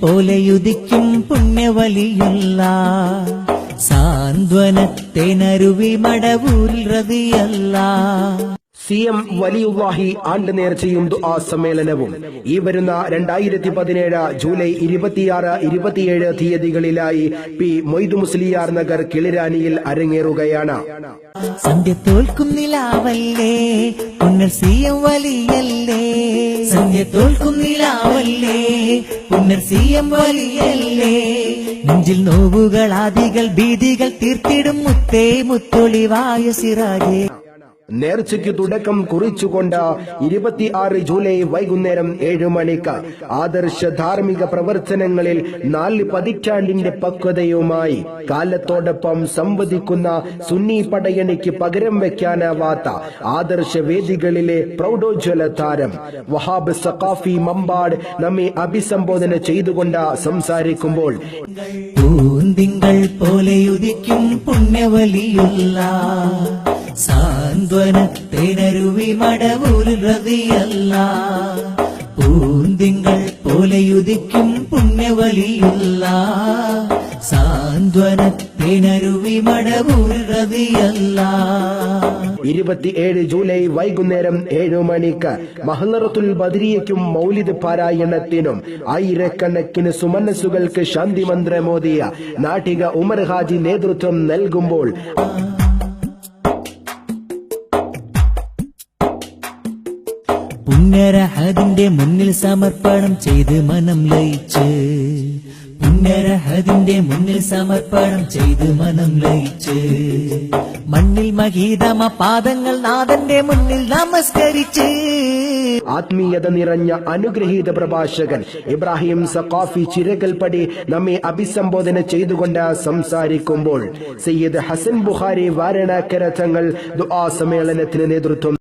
പോലെയുദിക്കും പുണ്യവലിയുള്ള സാന്ത്വനത്തേനരുവി മടവൂരിൽ റളിയല്ലാഹ്. CM വലിയുല്ലാഹി ആണ്ട് നേർച്ചയും ദുആ സമ്മേളനവും ഈ വരുന്ന 2017 ജൂലൈ 26, 27 തീയതികളിലായി പി മൊയ്തു മുസ്ലിയാർ നഗർ കിളിരാനിയിൽ അരങ്ങേറുകയാണ്. സന്ധ്യ തോൽക്കും നിലാവല്ലേ പുണ്യ CM വലിയല്ലേ, സന്ധ്യ തോൽക്കും നിലാവല്ലേ പുണ്യ CM വലിയല്ലേ, നെഞ്ചിൽ നോവുകളാദികൾ ഭീതികൾ തീർത്തിടും മുത്തേ മുത്തൊളിവായ സിറാജേ. നേർച്ചയ്ക്ക് തുടക്കം കുറിച്ചുകൊണ്ട് 26 ജൂലൈ വൈകുന്നേരം 7 മണിക്ക് ആദർശ ധാർമ്മിക പ്രവർത്തനങ്ങളിൽ 4 പതിറ്റാണ്ടിന്റെ പക്വതയുമായി കാലത്തോടൊപ്പം സംവദിക്കുന്ന സുന്നി പടയണിക്ക് പകരം വെക്കാനാവാത്ത ആദർശ വേദികളിലെ പ്രൗഢോജ്വല താരം വഹാബ് സഖാഫി മമ്പാട് നമ്മെ അഭിസംബോധന ചെയ്തുകൊണ്ട് സംസാരിക്കുമ്പോൾ പൂന്തിങ്കൾ പോലെയുദിക്കും പുണ്യവലിയുള്ള സാന്ത്വനത്തേനരുവി മടവൂരിൽ റളിയല്ലാഹ്. പൂന്തിങ്കൾ പോലെയുദിക്കും പുണ്യവലിയുള്ള സാന്ത്വനത്തേനരുവി മടവൂരിൽ റളിയല്ലാഹ്. 27 ജൂലൈ വൈകുന്നേരം 7 മണിക്ക് മഹ്ലറത്തുൽ ബദരിയയ്ക്കും മൗലിദ് പാരായണത്തിനും ആയിരക്കണക്കിന് സുമനസ്സുകൾക്ക് ശാന്തി മന്ത്രമോദിയ നാട്ടിക ഉമർ ഹാജി നേതൃത്വം നൽകുമ്പോൾ പുണ്യരഹദിന്റെ മുന്നിൽ സമർപ്പണം ചെയ്ത് മനം ലയിച്ച്, പുണ്യരഹദിന്റെ മുന്നിൽ സമർപ്പണം ചെയ്ത് മനം ലയിച്ച്, മണ്ണിൽ മഹീതമ പാദങ്ങൾ നാഥന്റെ മുന്നിൽ നമസ്കരിച്ച്. ആത്മീയത നിറഞ്ഞ അനുഗ്രഹീത പ്രഭാഷകൻ ഇബ്രാഹിം സഖാഫി ചിറകൽപ്പടി നമ്മെ അഭിസംബോധന ചെയ്തുകൊണ്ട് സംസാരിക്കുമ്പോൾ സയ്യിദ് ഹസൻ ബുഖാരി വാരണാക്കര തങ്ങൾ ദുആ സമ്മേളനത്തിന് നേതൃത്വം